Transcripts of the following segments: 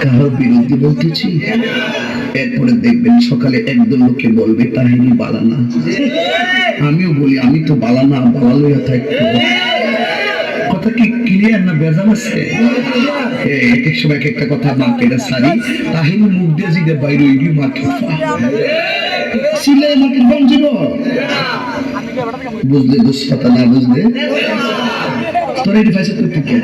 কারো বিরুদ্ধে বলতেছি, এরপরে দেখবেন সকালে একদল লোকে বলবে তাহিনী বালানা। আমিও বলি আমি তো বালানা, বালা লইয়া থাকবো। কথা কি ক্লিয়ার না বেজাল আছে? এক এক সময় এক একটা কথা মার্কেটে সারি, তাহিনী মুখ দিয়ে জিদে বাইরে ওই মার্কেট সিলাই মার্কেট বন্ধ ছিল। বুঝলে দুষ্পাতা না বুঝলে তোর এটি ফাইসা করতে কে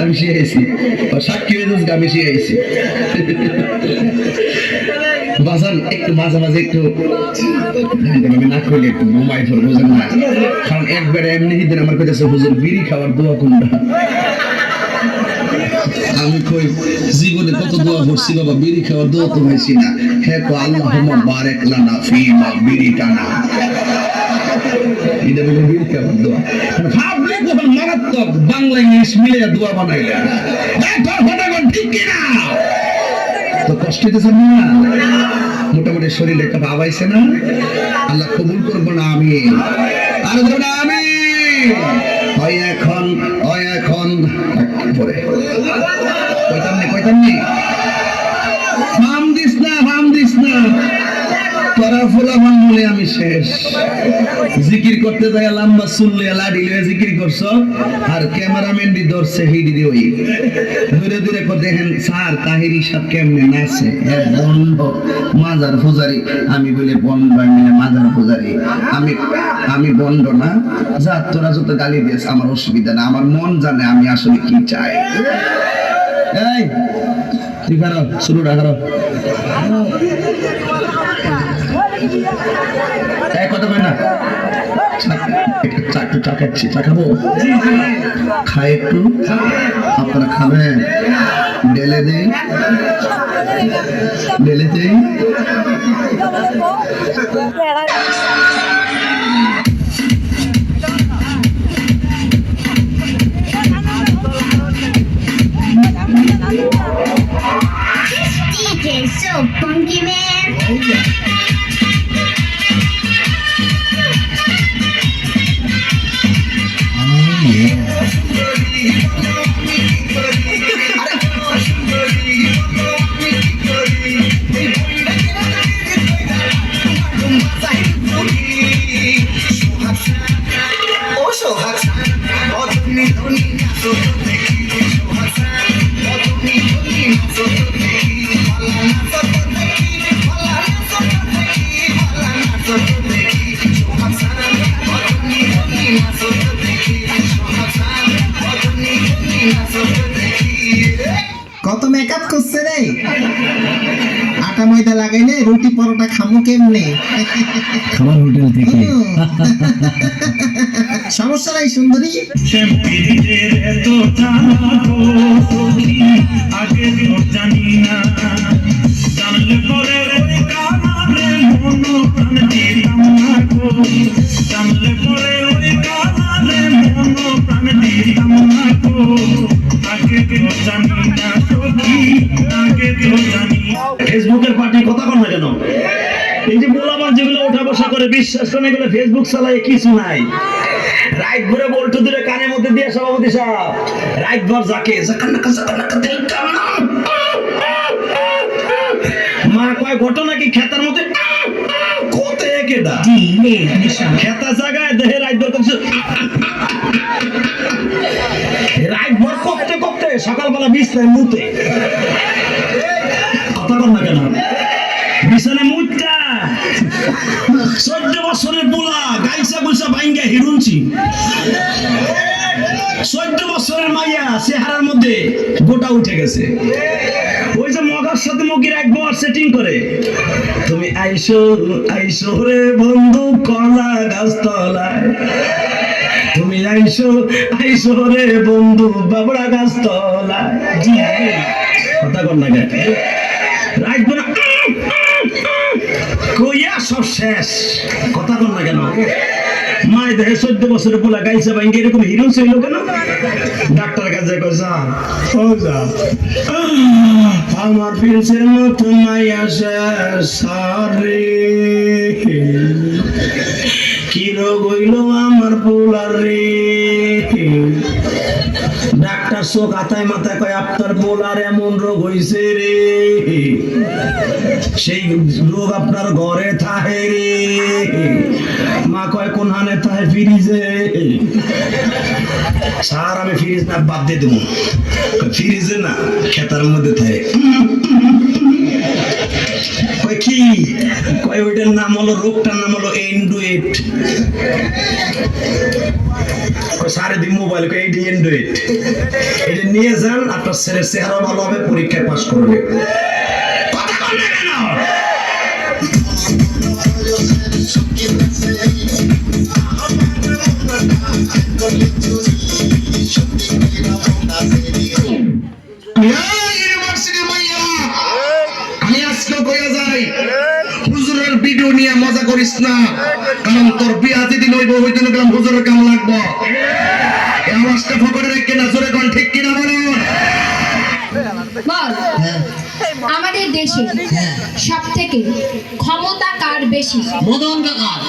আমি শিখাইছি, সাক্ষী হয়ে যাস আমি শিখাইছি। বাজান একটু মাঝে মাঝে একটু আমি না করলে একটু ঘুমাই ধর, বোঝেন না? কারণ একবারে এমনি দিন আমার কাছে হুজুর বিড়ি খাওয়ার দোয়া কোনটা। আমি কই জীবনে কত দোয়া করছি বাবা, বিড়ি খাওয়ার দোয়া তো হয়েছি না। হ্যাঁ তো আল্লাহুম্মা বারিক লানা ফিমা বিড়ি টানা, এটা বলে বিড়ি খাওয়ার দোয়া। ভাবলে কখন মারাত্মক বাংলা ইংলিশ মিলে দোয়া বানাইলে ঠিক কিনা? তো কষ্ট দিতেছেন না? মোটামুটি শরীরে একটা ভাব আইছে না? আল্লাহ কবুল করবো না আমি আর ধরো আমি হয় এখন পরে কইতাম নি ফাম দিস না তোরা ফোলাফান বলে আমি শেষ। জিকির করতে যাই লম্বা চুল্লে লাডি লয়ে জিকির করছো, আর ক্যামেরাম্যান দি ধরছে হিডি দি ওই ধীরে ধীরে করে দেখেন স্যার তাহিরি সাহেব কেমনে নাচে, বন্ধ মাজার পূজারি। আমি বলি বন্ধ মাজার পূজারি, আমি বন্ধ না। যা তোরা যত গালি দিয়েছ আমার অসুবিধা না, আমার মন জানে আমি আসলে কি চাই। এই ঠিক করো, শুরুটা করো। কথা কয় না, একটু চা খাচ্ছি, চা খাবো, খাই একটু, আপনারা খাবেন? ডেলে দেই DJ so funky man. কত মেকআপ করছে রে, আটা ময়দা লাগাইলে রুটি পরোটা খামু কেমনে? খাবার হোটেল থেকে। সমস্যা নাই সুন্দরী। আগে জানি না, জানলে পরে ওই কামারে মন প্রাণ দিতাম না গো, জানলে পরে ওই কামারে মন প্রাণ দিতাম না গো, আগে জানি না সখী, আগে জানি। ফেসবুকের পার্টি কথা কন না কেন? এই যে মোলামার যেগুলো ওঠা বসা করে বিশ্বাস করে এগুলো ফেসবুক চালায় কিছু নাই। রাইট ভরে বল্টু দূরে কানের মধ্যে দিয়ে সভাপতি সাহেব রাইট ভর যাকে মা কয় ঘটনা কি খেতার মধ্যে কোথায় কেডা খেতা জায়গায় দেহে রাইট ভর করছে, রাইট ভর করতে সকালবেলা বিছনায় মুতে। কথা কন না কেন? বিছানে মুতটা 14 বছরের পোলা গাইসা গুইসা ভাঙ্গা হিরুনছি, 14 বছরের মাইয়া চেহারার মধ্যে গোটা উঠে গেছে। ওই যে মগার সাথে মগির একবার সেটিং করে, তুমি আইসো রে বন্ধু কলা গাছতলায়, তুমি আইসো রে বন্ধু বাবড়া গাছতলায়। কথা কর না কেন? রাইট বলে কইয়া সব শেষ। কথা কর না কেন? মায়ের দেহে 14 বছরের পোলা গাইছে ভাঙ্গে এরকম হিরো ছিল কেন? ডাক্তার কাছে কইছা আমার প্রিন্সের মতো মাইয়া সারে কি রোগ হইল আমার পোলার রে, ডাক্তার চোখ হাতায় মাথায় কয় আপনার বোলার এমন রোগ হইছে রে, সেই রোগ আপনার ঘরে থাহে রে। মা কয় কোন হানে থাহে? ফ্রিজে। স্যার আমি ফ্রিজ না বাদ দিয়ে দেবো। ফ্রিজে না, খেতার মধ্যে থাকে। কয় কি? কয় ওইটার নাম হলো, রোগটার নাম হলো এন্ডুয়েট। সারে দি মোবাইল কয় এইটা এন্ডুয়েট, এটা নিয়ে যান, আপনার ছেলের চেহারা ভালো হবে, পরীক্ষায় পাস করবে। কথা বল না কেন? ইউনিভার্সিটি মাইয়া, আমি আজকে কইয়া যাই, হুজুরের ভিডিও নিয়ে মজা করিস না, কারণ তোর বিয়া যেদিন হইব ওই দিন গেলাম হুজুরের কেমন লাগবো। এই আওয়াজটা ফকরে রেখে না, জোরে কোন ঠিক কিনা বলো। বল, আমাদের দেশে সব থেকে ক্ষমতা কার বেশি? মদন কাকার।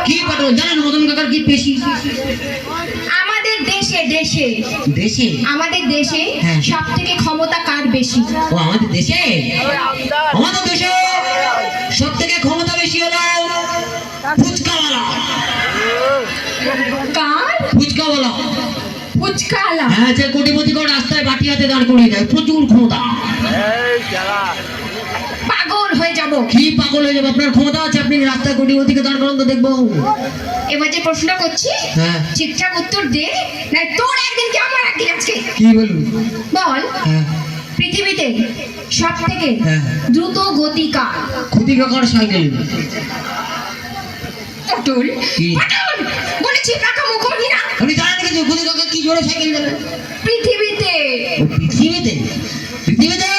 কি পাটল জানেন মদন কাকার কি বেশি? আমাদের দেশে দেশে দেশে? আমাদের দেশে হ্যাঁ। সব থেকে ক্ষমতা কার বেশি? ও আমাদের দেশে? আমাদের দেশে সব থেকে ক্ষমতা বেশি হলো ফুচকাওয়ালা। কার? ফুচকাওয়ালা। ফুচকাওয়ালা? হ্যাঁ, যে কোটিপতি করে রাস্তায় বাটি হাতে দাঁড় করিয়ে দেয়, প্রচুর ক্ষমতা। পাগল হয়ে যাব। কি পাগল হয়ে যাবে? আপনার ক্ষমতা আছে, আপনি রাস্তায় কোটিপতিকে দাঁড় করান তো দেখবো। এবার যে প্রশ্নটা করছি হ্যাঁ। ঠিকঠাক উত্তর দে, না তোর একদিন কি আমার একদিন আজকে। কি বলুন? বল, হ্যাঁ। পৃথিবীতে সব থেকে হ্যাঁ। দ্রুত গতি কার? ক্ষতি কাকার সাইকেল। পটল, কি? পটল, বলেছি কাকা মুখ করবি না। আপনি জানেন কিছু? ক্ষতি কাকা কি জোরে সাইকেল চালায়? পৃথিবীতে ও পৃথিবীতে? পৃথিবীতে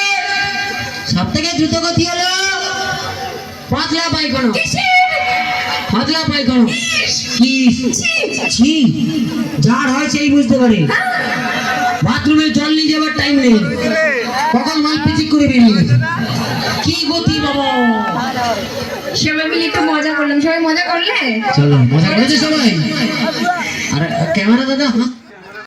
সব থেকে দ্রুত গতি হলো পাতলা পায়খানা। পাতলা পায়খানা। কি? ছি, যার হয় সেই বুঝতে পারে। বাথরুমে জল নিয়ে যাবার টাইম নেই, কখন মাল পিচিক করে বেরিয়ে গেছে। কি গতি বাবা! সবাই মিলে একটু মজা করলাম, সবাই মজা করলে? চলো মজা করেছে সবাই। আর ক্যামেরা দাদা হাত